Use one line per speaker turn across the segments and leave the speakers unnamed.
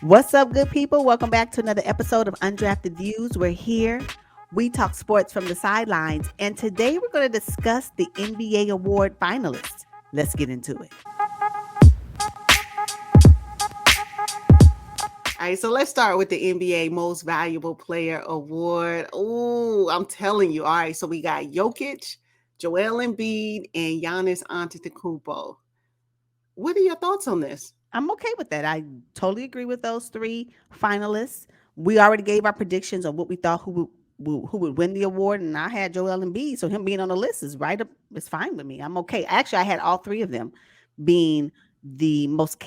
What's up, good people? Welcome back to another episode of Undrafted Views. We're here. We talk sports from the sidelines, and today we're going to discuss the NBA award finalists. Let's get into it.
All right, so let's start with the NBA Most Valuable Player Award. Oh, I'm telling you. All right, so we got Jokic, Joel Embiid, and Giannis Antetokounmpo. What are your thoughts on this?
I'm okay with that. I totally agree with those three finalists. We already gave our predictions on what we thought who would win the award, and I had Joel Embiid, so him being on the list is right up. It's fine with me. I'm okay. Actually, I had all three of them being the most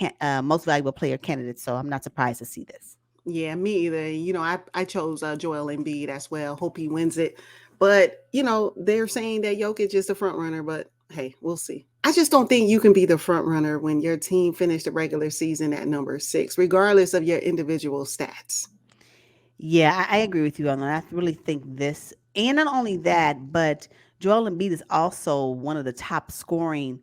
valuable player candidates, so I'm not surprised to see this.
Yeah, me either. I chose Joel Embiid as well. Hope he wins it. But, they're saying that Jokic is the front runner, but hey, we'll see. I just don't think you can be the front runner when your team finished the regular season at number 6, regardless of your individual stats.
Yeah, I agree with you on that. I really think this, and not only that, but Joel Embiid is also one of the top scoring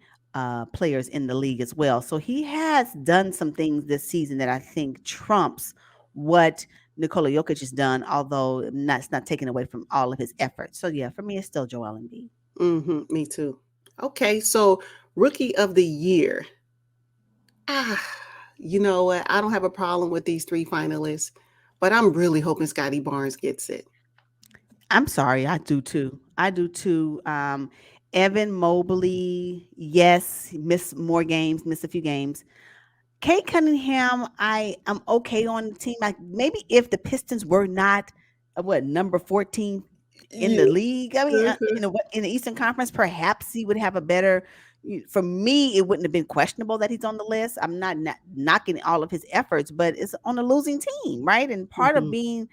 players in the league as well. So he has done some things this season that I think trumps what Nikola Jokic has done, although it's not taken away from all of his efforts. So yeah, for me, it's still Joel Embiid.
Me too. Okay, so rookie of the year. Ah, you know what? I don't have a problem with these three finalists, but I'm really hoping Scotty Barnes gets it.
I'm sorry, I do too. I do too. Evan Mobley, yes, he missed more games, missed a few games. Kate Cunningham, I am okay on the team. Like maybe if the Pistons were not number 14 in
Yeah.
the league, I mean
Mhm.
in the Eastern Conference, perhaps he would have a better. For me, it wouldn't have been questionable that he's on the list. I'm not knocking all of his efforts, but it's on a losing team, right? And part of
Mhm.
being,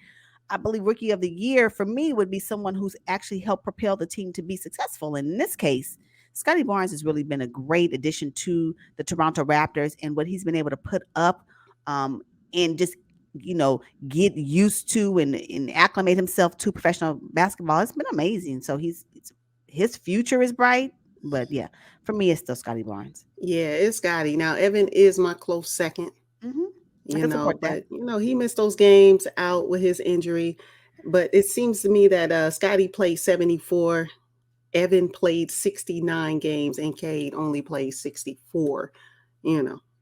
I believe, rookie of the year for me would be someone who's actually helped propel the team to be successful. And in this case, Scotty Barnes has really been a great addition to the Toronto Raptors and what he's been able to put up um, and just, you know, get used to and acclimate himself to professional basketball. It's been amazing. So his future is bright. But yeah, for me, it's still Scotty Barnes.
Yeah, it's Scotty. Now, Evan is my close second,
Hmm. I can support that.
but he missed those games out with his injury. But it seems to me that Scotty played 74, Evan played 69 games, and Cade only played 64,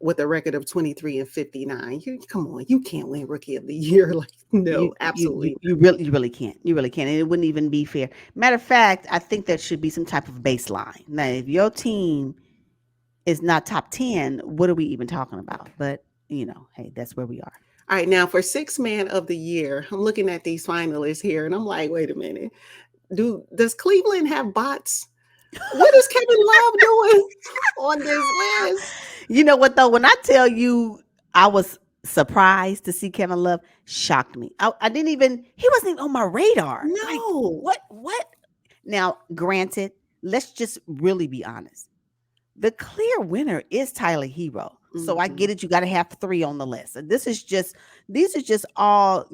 with a record of 23 and 59. Come on, you can't win rookie of the year. Like,
You
no,
you you
absolutely.
you really can't. You really can't. And it wouldn't even be fair. Matter of fact, I think there should be some type of baseline. Now, if your team is not top 10, what are we even talking about? But, hey, that's where we are.
All right, now for six man of the year, I'm looking at these finalists here and I'm like, wait a minute. Does Cleveland have bots? What is Kevin Love doing on this list?
You know what though? When I tell you I was surprised to see Kevin Love, shocked me. I didn't even he wasn't even on my radar. Like
No.
what? Now, granted, let's just really be honest. The clear winner is Tyler Hero. So I
Hmm.
get it. You got to have three on the list. And these are just all,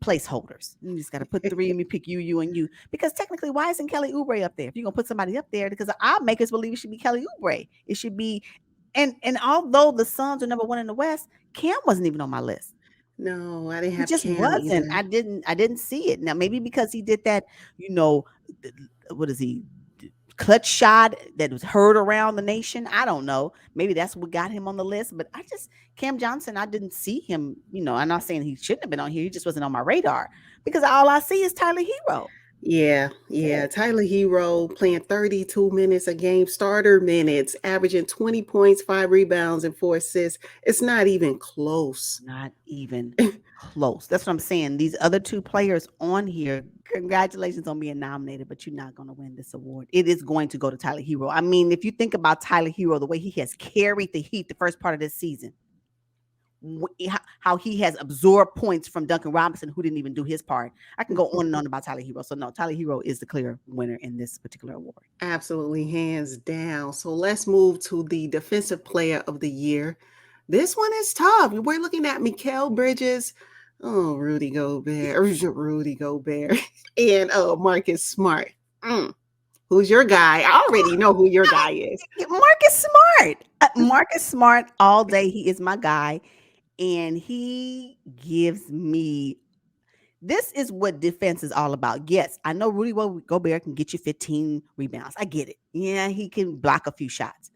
placeholders. You just got to put three and we pick you, and you. Because technically, why isn't Kelly Oubre up there? If you're going to put somebody up there, because I'll make us believe it should be Kelly Oubre. It should be, and although the Suns are number one in the West, Cam wasn't even on my list.
No, I didn't
He
have
just
Cam
wasn't.
either.
I didn't see it. Now maybe because he did that, you know, what is he? Clutch shot that was heard around the nation. I don't know. Maybe that's what got him on the list. But Cam Johnson, I didn't see him. I'm not saying he shouldn't have been on here. He just wasn't on my radar because all I see is Tyler Hero.
Yeah,
That's
yeah.
it.
Tyler Hero playing 32 minutes a game, starter minutes, averaging 20 points, 5 rebounds, and 4 assists. It's not even close.
Not even close. That's what I'm saying. These other two players on here, congratulations on being nominated, but you're not going to win this award. It is going to go to Tyler Hero. I mean, if you think about Tyler Hero, the way he has carried the Heat the first part of this season, how he has absorbed points from Duncan Robinson, who didn't even do his part. I can go on and on about Tyler Hero. So no, Tyler Hero is the clear winner in this particular award.
Absolutely, hands down. So let's move to the defensive player of the year. This one is tough. We're looking at Mikal Bridges, oh, Rudy Gobert, Rudy Gobert, and Marcus Smart. Mm. Who's your guy? I already know who your guy is.
Marcus Smart. Marcus Smart all day. He is my guy. and he gives me. This is what defense is all about. Yes, I know Rudy Gobert can get you 15 rebounds. I get it. Yeah, he can block a few shots.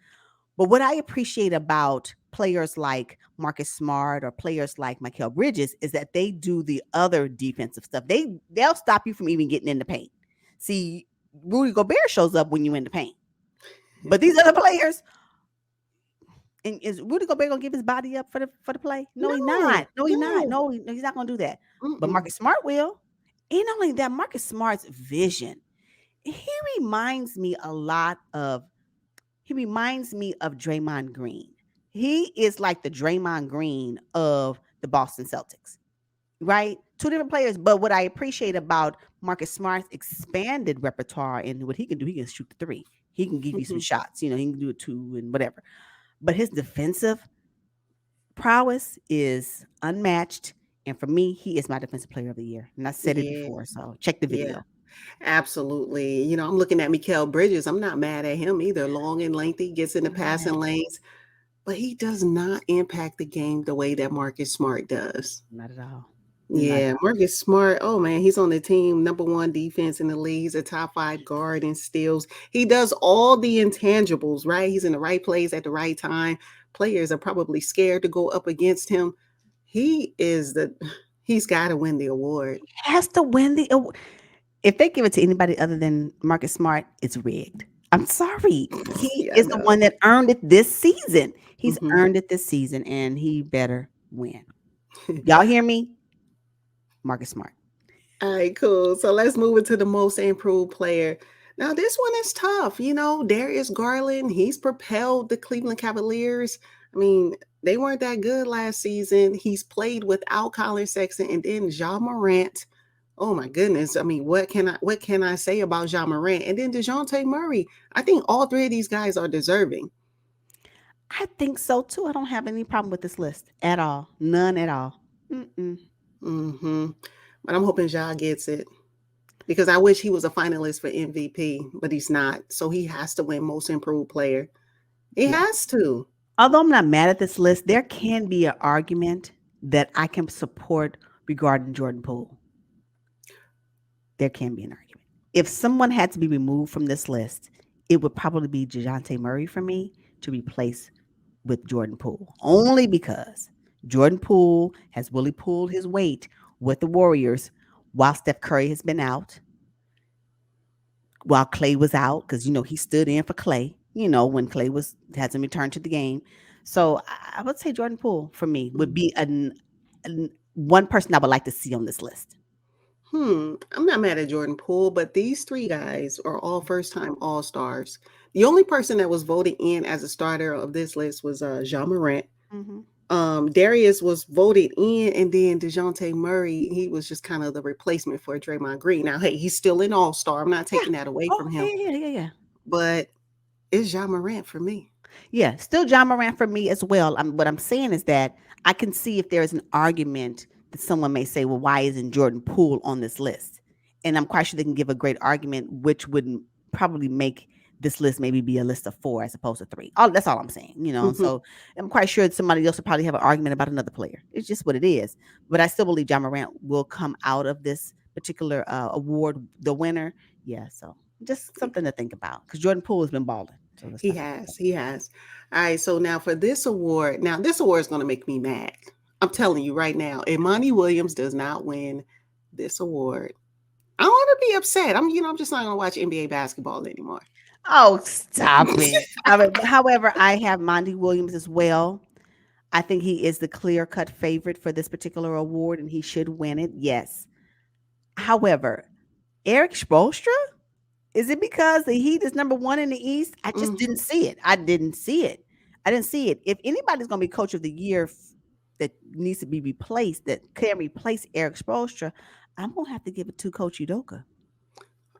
But what I appreciate about players like Marcus Smart or players like Mikal Bridges is that they do the other defensive stuff. They'll stop you from even getting in the paint. See, Rudy Gobert shows up when you in the paint. But these other players, and is Rudy Gobert gonna give his body up for the play? No, he's
No,
not. No, he's not.
no.
No, he's not gonna do that. But
Mm-mm.
Marcus Smart will. And not only that, Marcus Smart's vision. He reminds me a lot of he reminds me of Draymond Green. He is like the Draymond Green of the Boston Celtics, right? Two different players. But what I appreciate about Marcus Smart's expanded repertoire and what he can do, he can shoot the three. He can give you some
Mhm.
shots. You know, he can do a two and whatever. But his defensive prowess is unmatched. And for me, he is my defensive player of the year. And I said it
Yeah,
before. So check the
yeah,
video.
absolutely. I'm looking at Mikal Bridges. I'm not mad at him either. Long and lengthy, gets in the passing
Right.
lanes, but he does not impact the game the way that Marcus Smart does.
Not at all. Not at
Yeah,
all.
Marcus Smart. Oh man, he's on the team number one defense in the league. He's a top five guard in steals. He does all the intangibles, right? He's in the right place at the right time. Players are probably scared to go up against him. He is the he's got to win the award.
Has to win the if they give it to anybody other than Marcus Smart, it's rigged. I'm sorry. He
Yeah, I
is the one
know.
that earned it this season. He's
Mhm.
earned it this season and he better win. Y'all hear me? Marcus Smart.
All right, cool. So let's move into the most improved player. Now, this one is tough. Darius Garland, he's propelled the Cleveland Cavaliers. I mean, they weren't that good last season. He's played without Colin Sexton and then Ja Morant. Oh my goodness. I mean, what can I say about Ja Morant? And then DeJounte Murray. I think all three of these guys are deserving.
I think so too. I don't have any problem with this list at all. None at all. Mm-mm.
Hmm. But I'm hoping Ja gets it, because I wish he was a finalist for MVP, but he's not. So he has to win most improved player. He
Yeah.
has to.
Although I'm not mad at this list, there can be an argument that I can support regarding Jordan Poole. There can be an argument. If someone had to be removed from this list, it would probably be DeJounte Murray for me to replace with Jordan Poole. Only because Jordan Poole has really pulled his weight with the Warriors while Steph Curry has been out, while Clay was out, because he stood in for Clay, when Clay hasn't returned to the game. So I would say Jordan Poole for me would
Mm.
be one person I would like to see on this list.
I'm not mad at Jordan Poole, but these three guys are all first time All Stars. The only person that was voted in as a starter of this list was Jean Morant.
Hmm.
Darius was voted in, and then DeJounte Murray, he was just kind of the replacement for Draymond Green. Now, hey, he's still an All Star. I'm not
Yeah.
taking that away
Oh,
from
yeah,
him,
yeah, yeah, yeah.
but it's Jean Morant for me.
Yeah, still John Moran for me as well. What I'm saying is that I can see if there is an argument that someone may say, well, why isn't Jordan Poole on this list? And I'm quite sure they can give a great argument, which would probably make this list maybe be a list of four as opposed to three. That's all I'm saying.
Mhm.
So I'm quite sure that somebody else would probably have an argument about another player. It's just what it is. But I still believe John Morant will come out of this particular award the winner. Yeah, so just something to think about because Jordan Poole has been balling. So let's
He
not forget
has.
that.
He has. All right. So now for this award, this award is going to make me mad. I'm telling you right now, if Monty Williams does not win this award, I don't want to be upset. I'm just not going to watch NBA basketball anymore.
Oh, stop it. However, I have Monty Williams as well. I think he is the clear cut favorite for this particular award and he should win it. Yes. However, Eric Spoelstra, is it because the Heat is number one in the East? I just didn't
Mhm.
see it. I didn't see it. I didn't see it. If anybody's going to be coach of the year that needs to be replaced, that can replace Eric Spoelstra, I'm going to have to give it to Coach Udoka.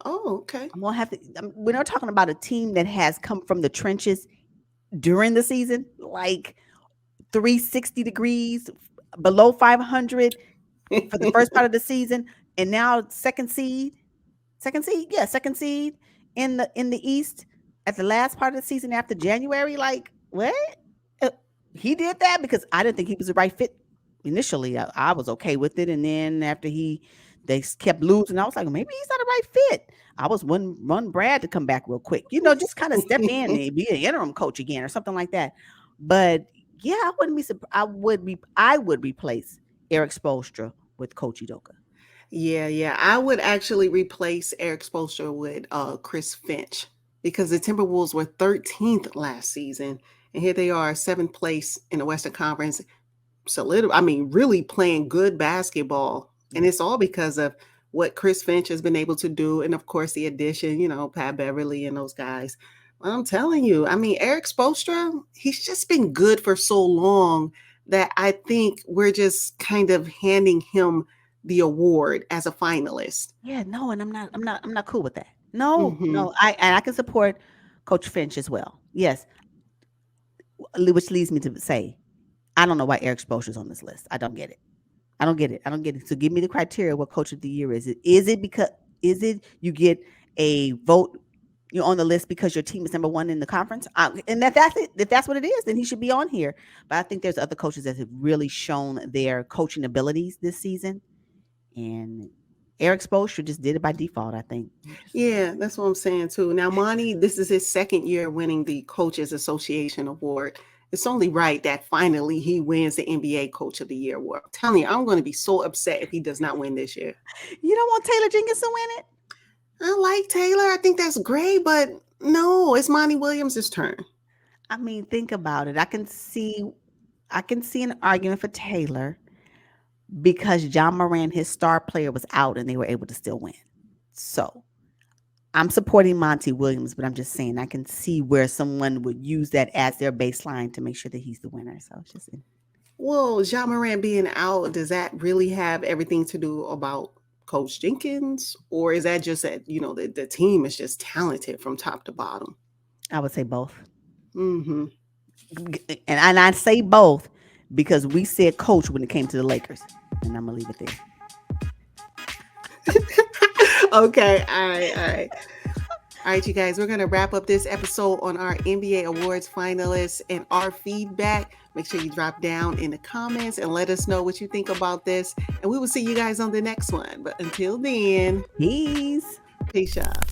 Oh, okay.
I'm going to have to. We're not talking about a team that has come from the trenches during the season, like 360 degrees below 500 for the first part of the season, and now second seed in the East at the last part of the season after January. Like what? Uh, He did that because I didn't think he was the right fit initially I was okay with it, and then after they kept losing, I was like, maybe he's not the right fit. I was one Brad to come back real quick, just kind of step in and be an interim coach again or something like that. But yeah, I wouldn't be. I would replace Eric Spoelstra with Coach Udoka.
Yeah. I would actually replace Eric Spoelstra with Chris Finch, because the Timberwolves were 13th last season, and here they are, 7th place in the Western Conference. Really playing good basketball. And it's all because of what Chris Finch has been able to do. And of course, the addition, Pat Beverly and those guys. Well, I'm telling you, Eric Spoelstra, he's just been good for so long that I think we're just kind of handing him the award as a finalist.
Yeah, no, and I'm not cool with that. No, I can support Coach Finch as well. Yes, which leads me to say, I don't know why Eric Spoelstra's on this list. I don't get it. I don't get it. So give me the criteria. What Coach of the Year is it? Is it you get a vote? You're on the list because your team is number one in the conference, and that's it. If that's what it is, then he should be on here. But I think there's other coaches that have really shown their coaching abilities this season, and Eric Spoelstra just did it by default, I think.
Yeah, that's what I'm saying too. Now, Monty, this is his second year winning the Coaches Association Award. It's only right that finally he wins the NBA Coach of the Year award. I'm telling you, I'm going to be so upset if he does not win this year.
You don't want Taylor Jenkins to win it?
I like Taylor. I think that's great, but no, it's Monty Williams' turn.
Think about it. I can see an argument for Taylor because John Moran, his star player, was out and they were able to still win. So I'm supporting Monty Williams, but I'm just saying I can see where someone would use that as their baseline to make sure that he's the winner. So it's just.
Well, John Moran being out, does that really have everything to do about Coach Jenkins, or is that just that the team is just talented from top to bottom?
I would say both.
Mm-hmm.
And I say both because we said coach when it came to the Lakers, and I'm gonna leave it
there. Okay, all right, you guys, we're going to wrap up this episode on our NBA Awards finalists and our feedback. Make sure you drop down in the comments and let us know what you think about this. And we will see you guys on the next one. But until then,
peace.
Peace out.